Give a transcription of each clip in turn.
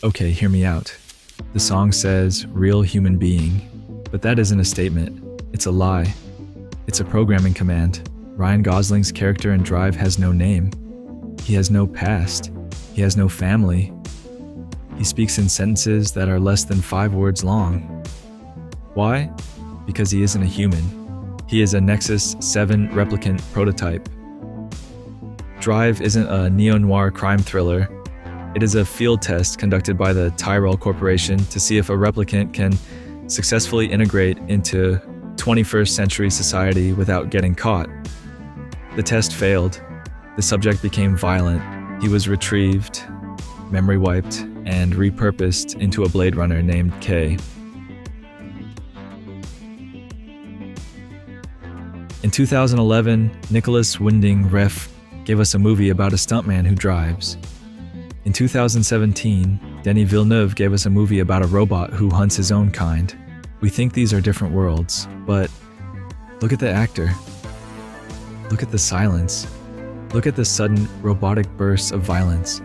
Okay, hear me out. The song says real human being, but that isn't a statement. It's a lie. It's a programming command. Ryan Gosling's character in Drive has no name. He has no past. He has no family. He speaks in sentences that are less than 5 words long. Why? Because he isn't a human. He is a Nexus-9 Replicant prototype. Drive isn't a neo-noir crime thriller. It is a field test conducted by the Tyrell Corporation to see if a replicant can successfully integrate into 21st century society without getting caught. The test failed. The subject became violent. He was retrieved, memory wiped, and repurposed into a Blade Runner named K. In 2011, Nicolas Winding Refn gave us a movie about a stuntman who drives. In 2017, Denis Villeneuve gave us a movie about a robot who hunts his own kind. We think these are different worlds, but look at the actor. Look at the silence. Look at the sudden robotic bursts of violence.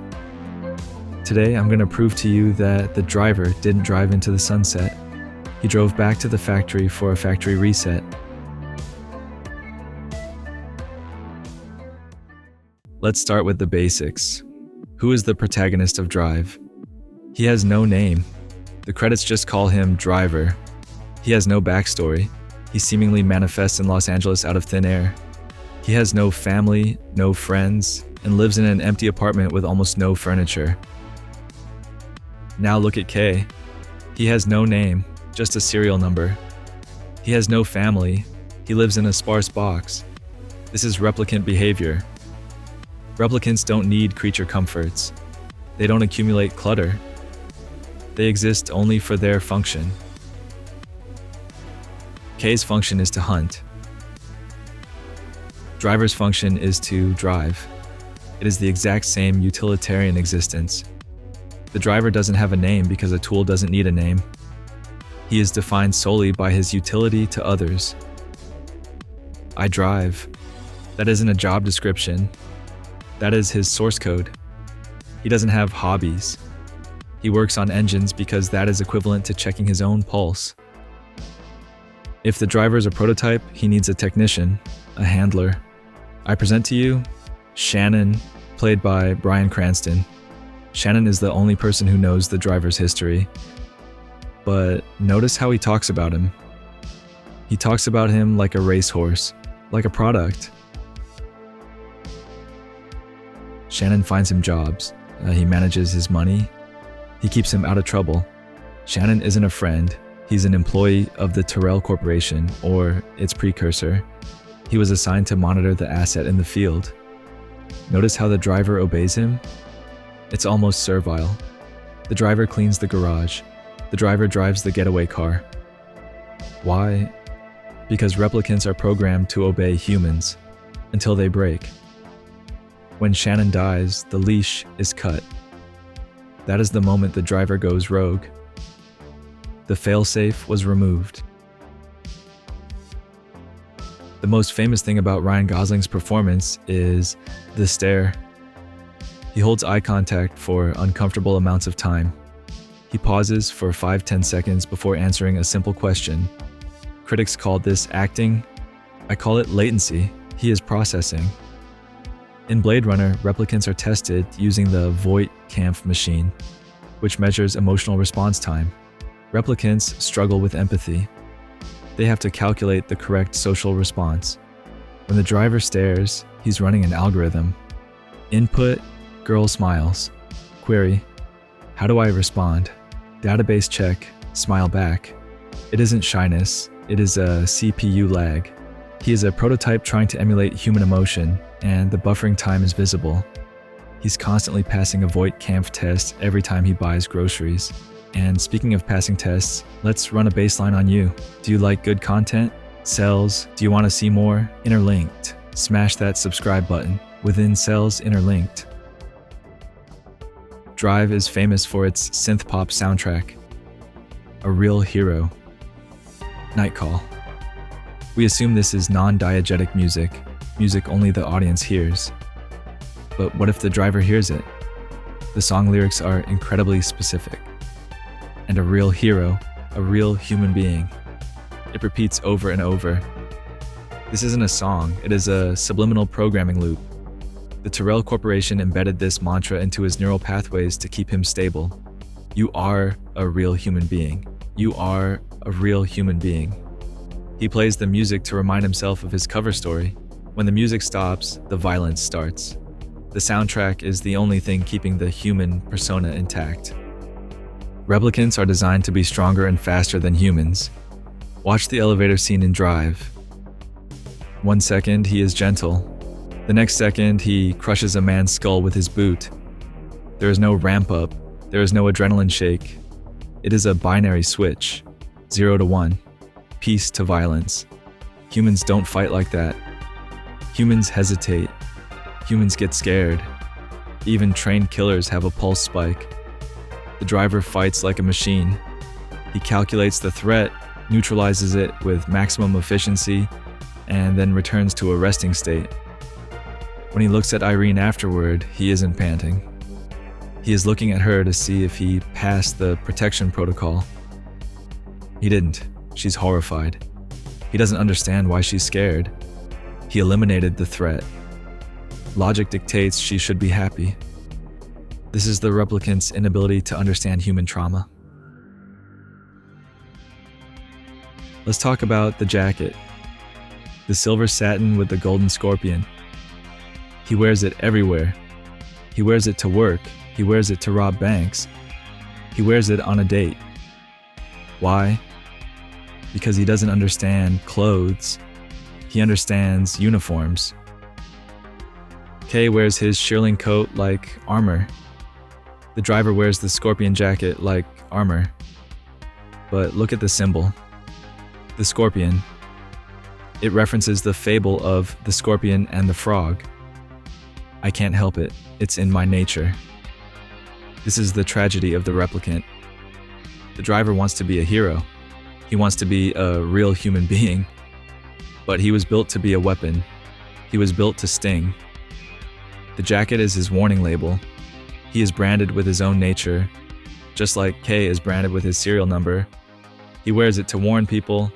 Today, I'm going to prove to you that the driver didn't drive into the sunset. He drove back to the factory for a factory reset. Let's start with the basics. Who is the protagonist of Drive? He has no name. The credits just call him Driver. He has no backstory. He seemingly manifests in Los Angeles out of thin air. He has no family, no friends, and lives in an empty apartment with almost no furniture. Now look at K. He has no name, just a serial number. He has no family. He lives in a sparse box. This is replicant behavior. Replicants don't need creature comforts. They don't accumulate clutter. They exist only for their function. K's function is to hunt. Driver's function is to drive. It is the exact same utilitarian existence. The driver doesn't have a name because a tool doesn't need a name. He is defined solely by his utility to others. I drive. That isn't a job description. That is his source code. He doesn't have hobbies. He works on engines because that is equivalent to checking his own pulse. If the driver is a prototype, he needs a technician, a handler. I present to you Shannon, played by Bryan Cranston. Shannon is the only person who knows the driver's history. But notice how he talks about him. He talks about him like a racehorse, like a product. Shannon finds him jobs. He manages his money. He keeps him out of trouble. Shannon isn't a friend. He's an employee of the Tyrell Corporation, or its precursor. He was assigned to monitor the asset in the field. Notice how the driver obeys him? It's almost servile. The driver cleans the garage. The driver drives the getaway car. Why? Because replicants are programmed to obey humans until they break. When Shannon dies, the leash is cut. That is the moment the driver goes rogue. The failsafe was removed. The most famous thing about Ryan Gosling's performance is the stare. He holds eye contact for uncomfortable amounts of time. He pauses for 5-10 seconds before answering a simple question. Critics called this acting. I call it latency. He is processing. In Blade Runner, replicants are tested using the Voight-Kampff machine, which measures emotional response time. Replicants struggle with empathy. They have to calculate the correct social response. When the driver stares, he's running an algorithm. Input, girl smiles. Query, how do I respond? Database check, smile back. It isn't shyness, it is a CPU lag. He is a prototype trying to emulate human emotion, and the buffering time is visible. He's constantly passing a Voight-Kampff test every time he buys groceries. And speaking of passing tests, let's run a baseline on you. Do you like good content? Cells? Do you want to see more? Interlinked. Smash that subscribe button. Within Cells Interlinked. Drive is famous for its synth-pop soundtrack. A real hero. Night Call. We assume this is non-diegetic music only the audience hears. But what if the driver hears it? The song lyrics are incredibly specific. And a real hero, a real human being. It repeats over and over. This isn't a song, it is a subliminal programming loop. The Tyrell Corporation embedded this mantra into his neural pathways to keep him stable. You are a real human being. You are a real human being. He plays the music to remind himself of his cover story. When the music stops, the violence starts. The soundtrack is the only thing keeping the human persona intact. Replicants are designed to be stronger and faster than humans. Watch the elevator scene in Drive. 1 second, he is gentle. The next second, he crushes a man's skull with his boot. There is no ramp up. There is no adrenaline shake. It is a binary switch. 0 to 1. Peace to violence. Humans don't fight like that. Humans hesitate. Humans get scared. Even trained killers have a pulse spike. The driver fights like a machine. He calculates the threat, neutralizes it with maximum efficiency, and then returns to a resting state. When he looks at Irene afterward, he isn't panting. He is looking at her to see if he passed the protection protocol. He didn't. She's horrified. He doesn't understand why she's scared. He eliminated the threat. Logic dictates she should be happy. This is the replicant's inability to understand human trauma. Let's talk about the jacket. The silver satin with the golden scorpion. He wears it everywhere. He wears it to work. He wears it to rob banks. He wears it on a date. Why? Because he doesn't understand clothes. He understands uniforms. Kay wears his shearling coat like armor. The driver wears the scorpion jacket like armor. But look at the symbol. The scorpion. It references the fable of the scorpion and the frog. I can't help it. It's in my nature. This is the tragedy of the replicant. The driver wants to be a hero. He wants to be a real human being. But he was built to be a weapon. He was built to sting. The jacket is his warning label. He is branded with his own nature, just like Kay is branded with his serial number. He wears it to warn people,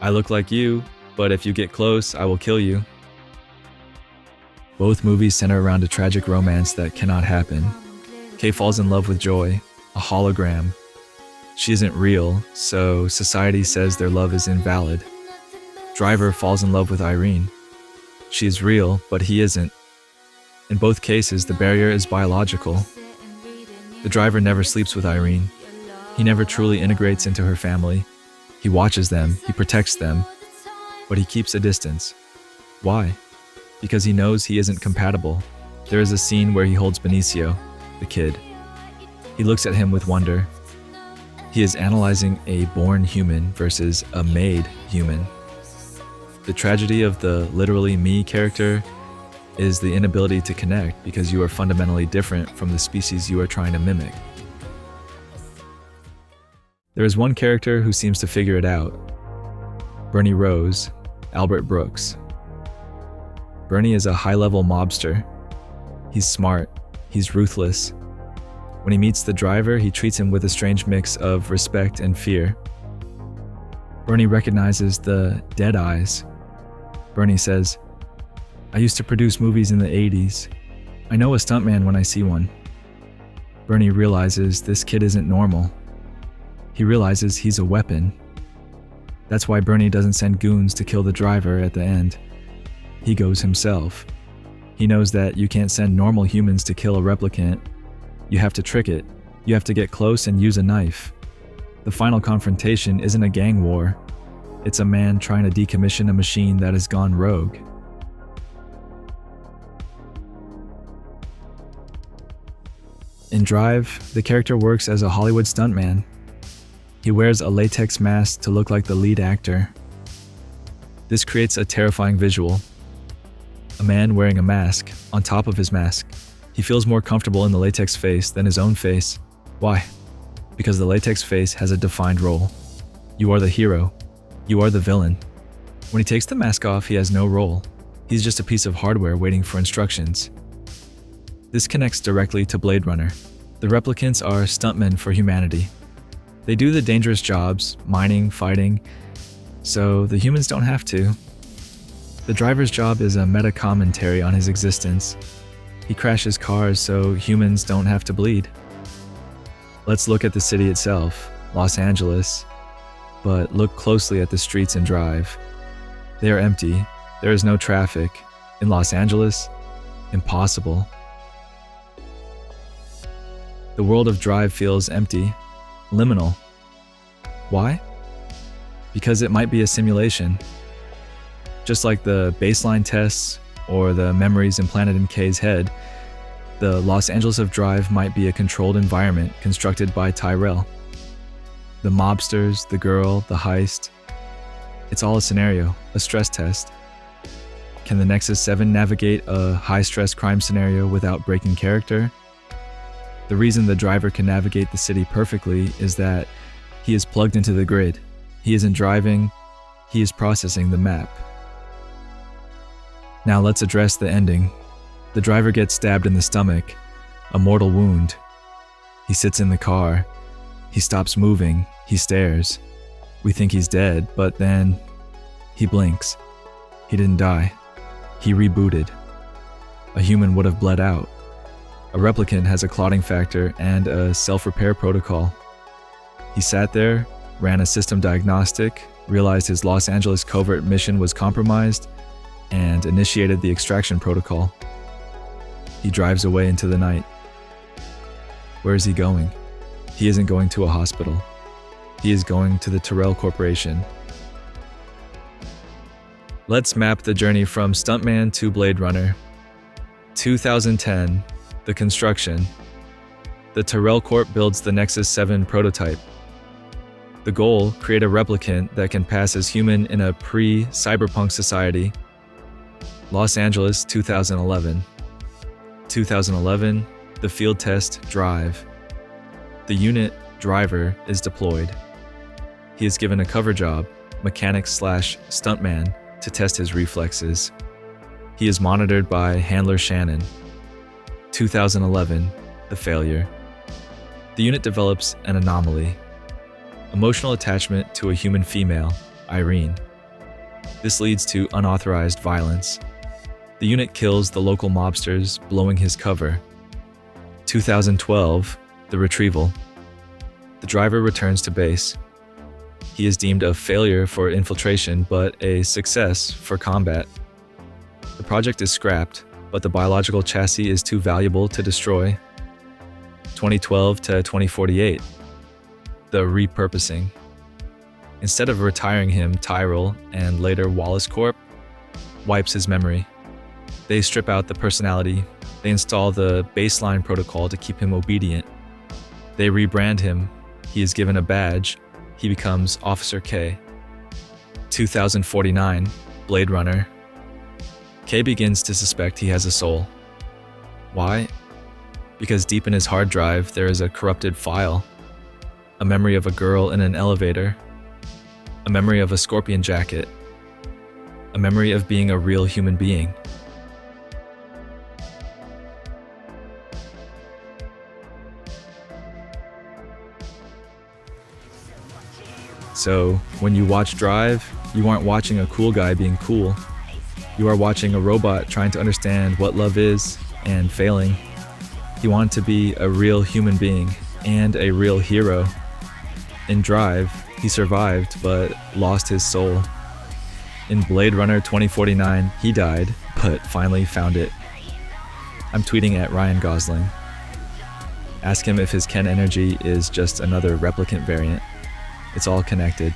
I look like you, but if you get close, I will kill you. Both movies center around a tragic romance that cannot happen. Kay falls in love with Joy, a hologram. She isn't real, so society says their love is invalid. Driver falls in love with Irene. She is real, but he isn't. In both cases, the barrier is biological. The driver never sleeps with Irene. He never truly integrates into her family. He watches them, he protects them, but he keeps a distance. Why? Because he knows he isn't compatible. There is a scene where he holds Benicio, the kid. He looks at him with wonder. He is analyzing a born human versus a made human. The tragedy of the literally me character is the inability to connect because you are fundamentally different from the species you are trying to mimic. There is one character who seems to figure it out. Bernie Rose, Albert Brooks. Bernie is a high-level mobster. He's smart. He's ruthless. When he meets the driver, he treats him with a strange mix of respect and fear. Bernie recognizes the dead eyes. Bernie says, I used to produce movies in the 80s. I know a stuntman when I see one. Bernie realizes this kid isn't normal. He realizes he's a weapon. That's why Bernie doesn't send goons to kill the driver at the end. He goes himself. He knows that you can't send normal humans to kill a replicant. You have to trick it. You have to get close and use a knife. The final confrontation isn't a gang war. It's a man trying to decommission a machine that has gone rogue. In Drive, the character works as a Hollywood stuntman. He wears a latex mask to look like the lead actor. This creates a terrifying visual. A man wearing a mask, on top of his mask. He feels more comfortable in the latex face than his own face. Why? Because the latex face has a defined role. You are the hero. You are the villain. When he takes the mask off, he has no role. He's just a piece of hardware waiting for instructions. This connects directly to Blade Runner. The replicants are stuntmen for humanity. They do the dangerous jobs, mining, fighting, so the humans don't have to. The driver's job is a meta-commentary on his existence. He crashes cars so humans don't have to bleed. Let's look at the city itself, Los Angeles, but look closely at the streets and Drive. They are empty. There is no traffic. In Los Angeles, impossible. The world of Drive feels empty, liminal. Why? Because it might be a simulation. Just like the baseline tests or the memories implanted in Kay's head, the Los Angeles of Drive might be a controlled environment constructed by Tyrell. The mobsters, the girl, the heist, it's all a scenario, a stress test. Can the Nexus-9 navigate a high-stress crime scenario without breaking character? The reason the driver can navigate the city perfectly is that he is plugged into the grid. He isn't driving, he is processing the map. Now let's address the ending. The driver gets stabbed in the stomach, a mortal wound. He sits in the car. He stops moving. He stares. We think he's dead, but then he blinks. He didn't die. He rebooted. A human would have bled out. A replicant has a clotting factor and a self-repair protocol. He sat there, ran a system diagnostic, realized his Los Angeles covert mission was compromised, and initiated the extraction protocol. He drives away into the night. Where is he going? He isn't going to a hospital. He is going to the Tyrell Corporation. Let's map the journey from Stuntman to Blade Runner. 2010, the construction. The Tyrell Corp builds the Nexus-9 prototype. The goal, create a replicant that can pass as human in a pre-cyberpunk society. Los Angeles, 2011. 2011, the field test Drive. The unit, Driver, is deployed. He is given a cover job, mechanic/stuntman, to test his reflexes. He is monitored by handler Shannon. 2011, the failure. The unit develops an anomaly. Emotional attachment to a human female, Irene. This leads to unauthorized violence. The unit kills the local mobsters, blowing his cover. 2012, the retrieval. The driver returns to base. He is deemed a failure for infiltration, but a success for combat. The project is scrapped, but the biological chassis is too valuable to destroy. 2012 to 2048, the repurposing. Instead of retiring him, Tyrell, and later Wallace Corp, wipes his memory. They strip out the personality. They install the baseline protocol to keep him obedient. They rebrand him. He is given a badge. He becomes Officer K. 2049, Blade Runner. K begins to suspect he has a soul. Why? Because deep in his hard drive there is a corrupted file. A memory of a girl in an elevator. A memory of a scorpion jacket. A memory of being a real human being. So, when you watch Drive, you aren't watching a cool guy being cool. You are watching a robot trying to understand what love is and failing. He wanted to be a real human being and a real hero. In Drive, he survived but lost his soul. In Blade Runner 2049, he died, but finally found it. I'm tweeting at Ryan Gosling. Ask him if his Ken energy is just another replicant variant. It's all connected.